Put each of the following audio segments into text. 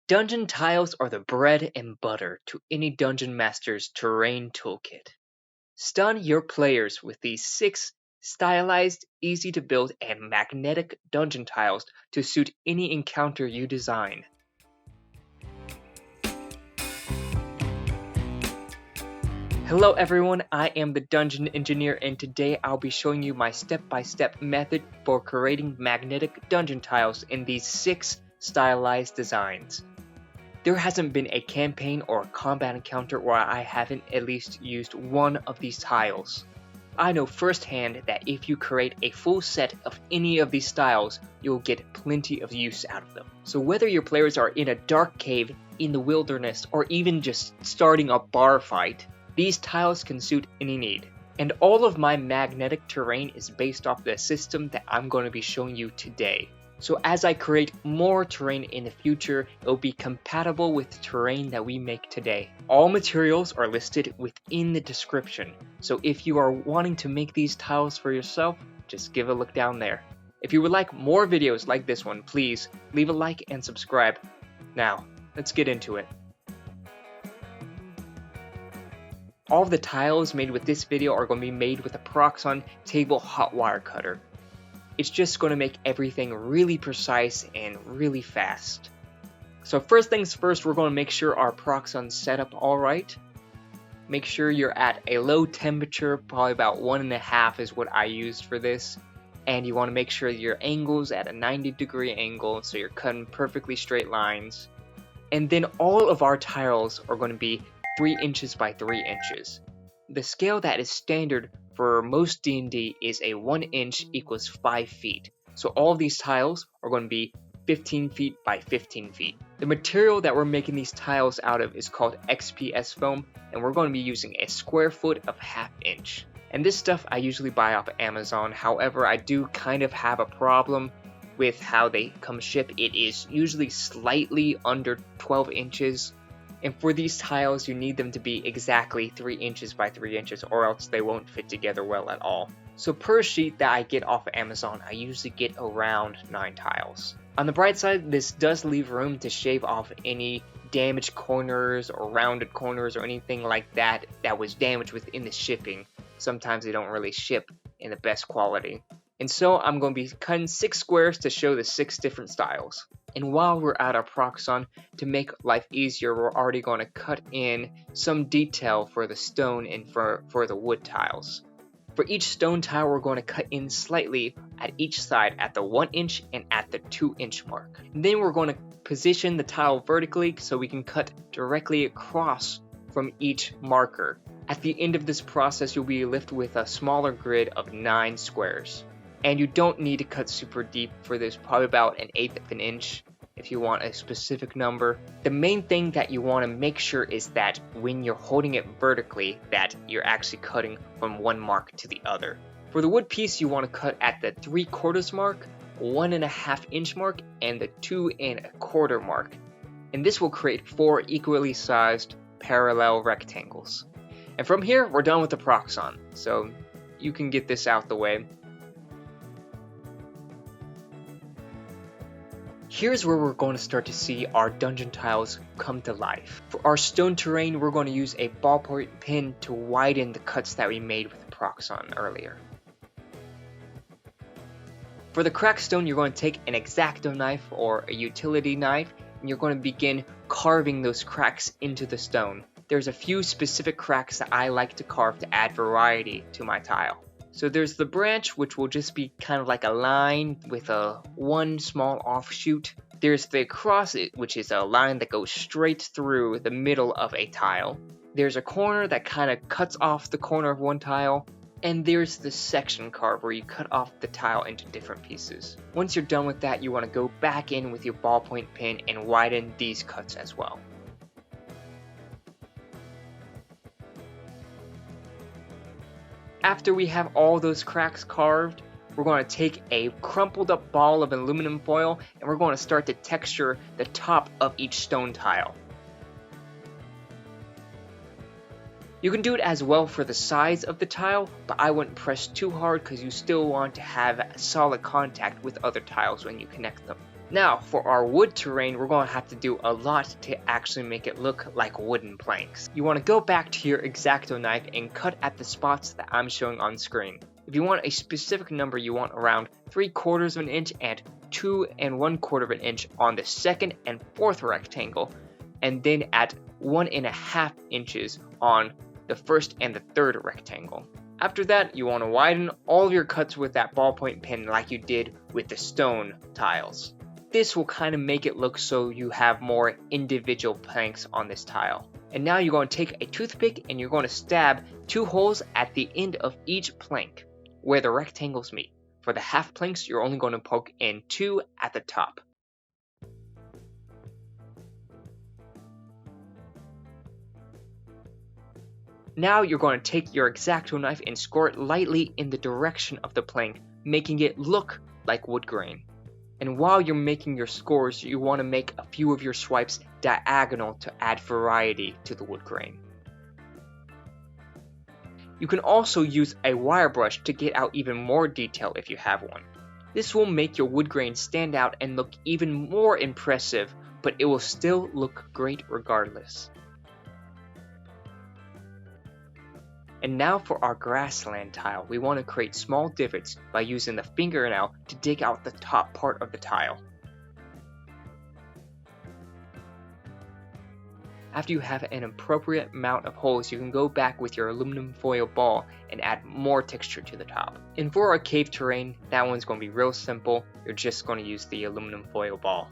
Dungeon tiles are the bread and butter to any dungeon master's terrain toolkit. Stun your players with these 6 stylized, easy to build, and magnetic dungeon tiles to suit any encounter you design. Hello everyone, I am the Dungeon Engineer, and today I'll be showing you my step-by-step method for creating magnetic dungeon tiles in these 6 stylized designs. There hasn't been a campaign or a combat encounter where I haven't at least used one of these tiles. I know firsthand that if you create a full set of any of these styles, you'll get plenty of use out of them. So whether your players are in a dark cave, in the wilderness, or even just starting a bar fight, these tiles can suit any need. And all of my magnetic terrain is based off the system that I'm going to be showing you today. So as I create more terrain in the future, it will be compatible with the terrain that we make today. All materials are listed within the description, so if you are wanting to make these tiles for yourself, just give a look down there. If you would like more videos like this one, please leave a like and subscribe. Now, let's get into it. All of the tiles made with this video are going to be made with a Proxxon table Hotwire cutter. It's just going to make everything really precise and really fast. So first things first, we're going to make sure our Proxxon's set up alright. Make sure you're at a low temperature, probably about 1.5 is what I used for this. And you want to make sure your angle's at a 90-degree angle, so you're cutting perfectly straight lines. And then all of our tiles are going to be 3 inches by 3 inches. The scale that is standard for most D&D is a 1 inch equals 5 feet. So all of these tiles are going to be 15 feet by 15 feet. The material that we're making these tiles out of is called XPS foam, and we're going to be using a square foot of 1/2 inch. And this stuff I usually buy off of Amazon. However, I do kind of have a problem with how they come shipped. It is usually slightly under 12 inches. And for these tiles, you need them to be exactly 3 inches by 3 inches, or else they won't fit together well at all. So per sheet that I get off of Amazon, I usually get around 9 tiles. On the bright side, this does leave room to shave off any damaged corners or rounded corners or anything like that was damaged within the shipping. Sometimes they don't really ship in the best quality. And so I'm going to be cutting 6 squares to show the 6 different styles. And while we're at our Proxxon, to make life easier, we're already going to cut in some detail for the stone and for the wood tiles. For each stone tile, we're going to cut in slightly at each side at the 1 inch and at the 2 inch mark. And then we're going to position the tile vertically so we can cut directly across from each marker. At the end of this process, you'll be left with a smaller grid of 9 squares. And you don't need to cut super deep for this, probably about 1/8 of an inch if you want a specific number. The main thing that you want to make sure is that when you're holding it vertically, that you're actually cutting from one mark to the other. For the wood piece, you want to cut at the 3/4 mark, 1.5 inch mark, and the 2.25 mark. And this will create 4 equally sized parallel rectangles. And from here, we're done with the Proxxon, so you can get this out the way. Here's where we're going to start to see our dungeon tiles come to life. For our stone terrain, we're going to use a ballpoint pen to widen the cuts that we made with the Proxxon earlier. For the cracked stone, you're going to take an Exacto knife or a utility knife, and you're going to begin carving those cracks into the stone. There's a few specific cracks that I like to carve to add variety to my tile. So there's the branch, which will just be kind of like a line with one small offshoot. There's the across, which is a line that goes straight through the middle of a tile. There's a corner that kind of cuts off the corner of one tile. And there's the section carve where you cut off the tile into different pieces. Once you're done with that, you want to go back in with your ballpoint pen and widen these cuts as well. After we have all those cracks carved, we're going to take a crumpled up ball of aluminum foil and we're going to start to texture the top of each stone tile. You can do it as well for the sides of the tile, but I wouldn't press too hard because you still want to have solid contact with other tiles when you connect them. Now, for our wood terrain, we're going to have to do a lot to actually make it look like wooden planks. You want to go back to your Exacto knife and cut at the spots that I'm showing on screen. If you want a specific number, you want around 3/4 of an inch and 2 1/4 of an inch on the second and fourth rectangle, and then at 1 1/2 inches on the first and the third rectangle. After that, you want to widen all of your cuts with that ballpoint pen like you did with the stone tiles. This will kind of make it look so you have more individual planks on this tile. And now you're going to take a toothpick and you're going to stab 2 holes at the end of each plank where the rectangles meet. For the half planks, you're only going to poke in 2 at the top. Now you're going to take your Exacto knife and score it lightly in the direction of the plank, making it look like wood grain. And while you're making your scores, you want to make a few of your swipes diagonal to add variety to the wood grain. You can also use a wire brush to get out even more detail if you have one. This will make your wood grain stand out and look even more impressive, but it will still look great regardless. And now for our grassland tile, we want to create small divots by using the fingernail to dig out the top part of the tile. After you have an appropriate amount of holes, you can go back with your aluminum foil ball and add more texture to the top. And for our cave terrain, that one's going to be real simple. You're just going to use the aluminum foil ball.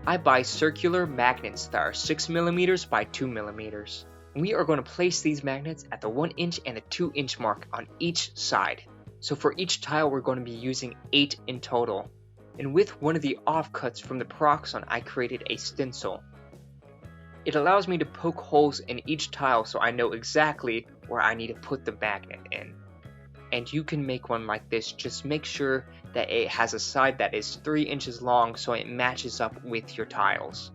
I buy circular magnets that are 6mm by 2mm. We are going to place these magnets at the 1 inch and the 2 inch mark on each side. So for each tile we're going to be using 8 in total. And with one of the offcuts from the Proxxon, I created a stencil. It allows me to poke holes in each tile so I know exactly where I need to put the magnet in. And you can make one like this, just make sure that it has a side that is 3 inches long so it matches up with your tiles.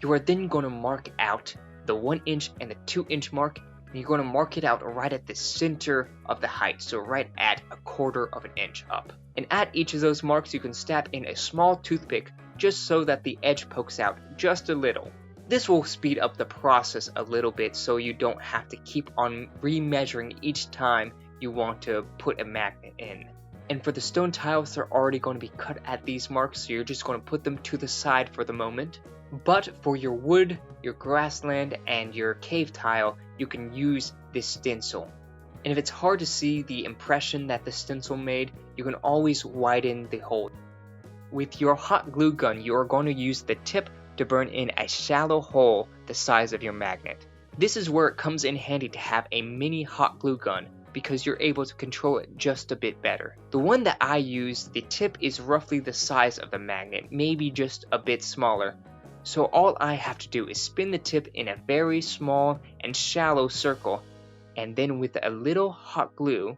You are then going to mark out the 1 inch and the 2 inch mark, and you're going to mark it out right at the center of the height, so right at 1/4 of an inch up. And at each of those marks you can stab in a small toothpick just so that the edge pokes out just a little. This will speed up the process a little bit so you don't have to keep on remeasuring each time you want to put a magnet in. And for the stone tiles, they're already going to be cut at these marks, so you're just going to put them to the side for the moment. But for your wood, your grassland, and your cave tile, you can use this stencil. And if it's hard to see the impression that the stencil made, you can always widen the hole. With your hot glue gun, you are going to use the tip to burn in a shallow hole the size of your magnet. This is where it comes in handy to have a mini hot glue gun, because you're able to control it just a bit better. The one that I use, the tip is roughly the size of the magnet, maybe just a bit smaller. So all I have to do is spin the tip in a very small and shallow circle, and then with a little hot glue,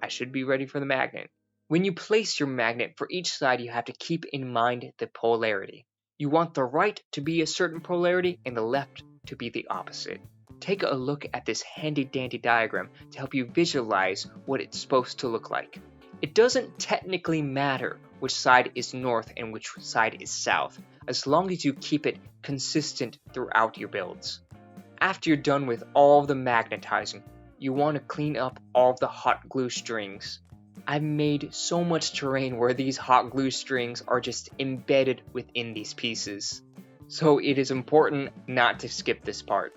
I should be ready for the magnet. When you place your magnet for each side, you have to keep in mind the polarity. You want the right to be a certain polarity and the left to be the opposite. Take a look at this handy dandy diagram to help you visualize what it's supposed to look like. It doesn't technically matter which side is north and which side is south, as long as you keep it consistent throughout your builds. After you're done with all the magnetizing, you want to clean up all the hot glue strings. I've made so much terrain where these hot glue strings are just embedded within these pieces, so it is important not to skip this part.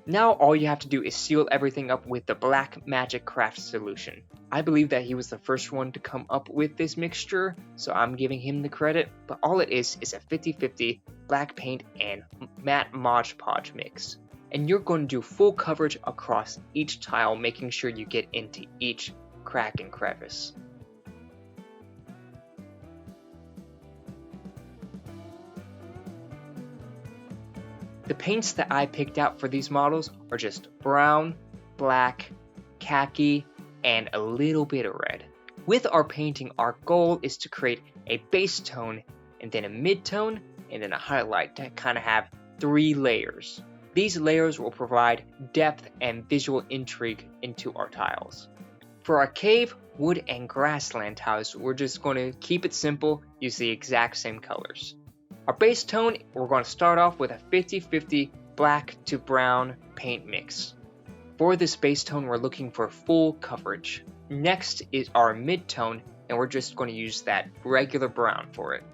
Now all you have to do is seal everything up with the Black Magic Craft solution. I believe that he was the first one to come up with this mixture, so I'm giving him the credit, but all it is a 50-50 black paint and matte Modge Podge mix. And you're going to do full coverage across each tile, making sure you get into each crack and crevice. The paints that I picked out for these models are just brown, black, khaki, and a little bit of red. With our painting, our goal is to create a base tone and then a mid-tone, and then a highlight to kind of have 3 layers. These layers will provide depth and visual intrigue into our tiles. For our cave, wood, and grassland tiles, we're just going to keep it simple, use the exact same colors. Our base tone, we're going to start off with a 50-50 black to brown paint mix. For this base tone, we're looking for full coverage. Next is our mid-tone, and we're just going to use that regular brown for it.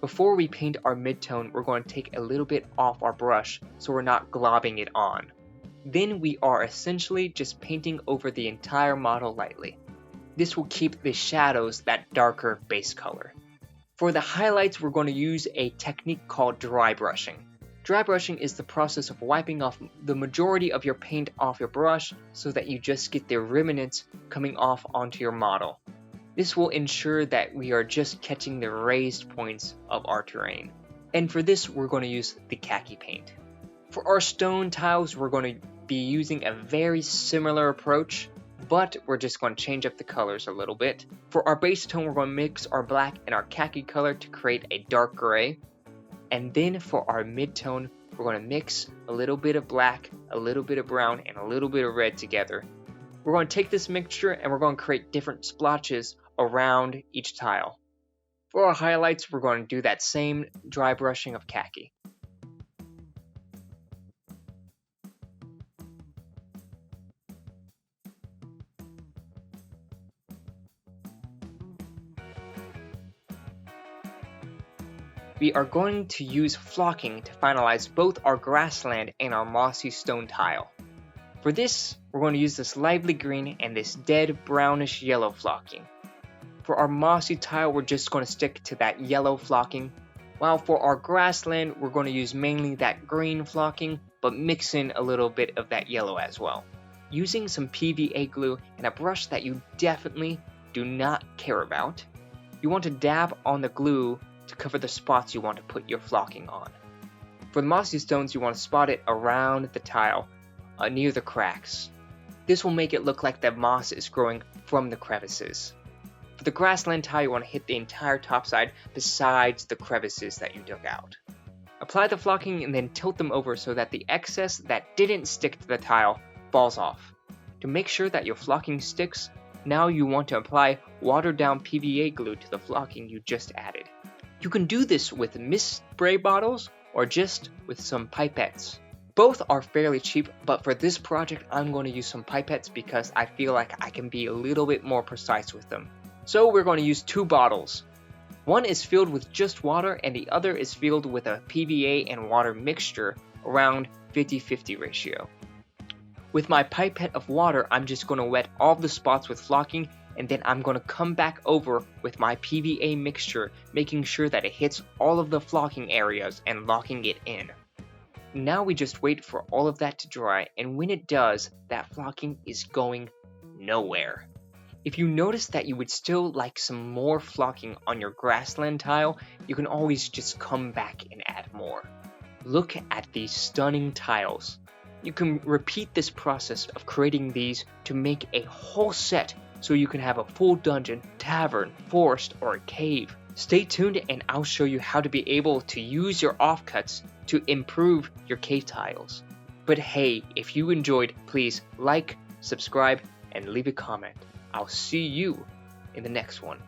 Before we paint our mid-tone, we're going to take a little bit off our brush so we're not globbing it on. Then we are essentially just painting over the entire model lightly. This will keep the shadows that darker base color. For the highlights, we're going to use a technique called dry brushing. Dry brushing is the process of wiping off the majority of your paint off your brush so that you just get the remnants coming off onto your model. This will ensure that we are just catching the raised points of our terrain. And for this, we're going to use the khaki paint. For our stone tiles, we're going to be using a very similar approach, but we're just going to change up the colors a little bit. For our base tone, we're going to mix our black and our khaki color to create a dark gray. And then for our mid-tone, we're going to mix a little bit of black, a little bit of brown, and a little bit of red together. We're going to take this mixture and we're going to create different splotches around each tile. For our highlights, we're going to do that same dry brushing of khaki. We are going to use flocking to finalize both our grassland and our mossy stone tile. For this, we're going to use this lively green and this dead brownish yellow flocking. For our mossy tile, we're just going to stick to that yellow flocking, while for our grassland, we're going to use mainly that green flocking, but mix in a little bit of that yellow as well. Using some PVA glue and a brush that you definitely do not care about, you want to dab on the glue to cover the spots you want to put your flocking on. For the mossy stones, you want to spot it around the tile, near the cracks. This will make it look like the moss is growing from the crevices. For the grassland tile, you want to hit the entire top side besides the crevices that you dug out. Apply the flocking and then tilt them over so that the excess that didn't stick to the tile falls off. To make sure that your flocking sticks, now you want to apply watered down PVA glue to the flocking you just added. You can do this with mist spray bottles or just with some pipettes. Both are fairly cheap, but for this project I'm going to use some pipettes because I feel like I can be a little bit more precise with them. So we're going to use 2 bottles. One is filled with just water and the other is filled with a PVA and water mixture around 50-50 ratio. With my pipette of water, I'm just going to wet all the spots with flocking, and then I'm going to come back over with my PVA mixture, making sure that it hits all of the flocking areas and locking it in. Now we just wait for all of that to dry, and when it does, that flocking is going nowhere. If you notice that you would still like some more flocking on your grassland tile, you can always just come back and add more. Look at these stunning tiles. You can repeat this process of creating these to make a whole set so you can have a full dungeon, tavern, forest, or a cave. Stay tuned and I'll show you how to be able to use your offcuts to improve your cave tiles. But hey, if you enjoyed, please like, subscribe, and leave a comment. I'll see you in the next one.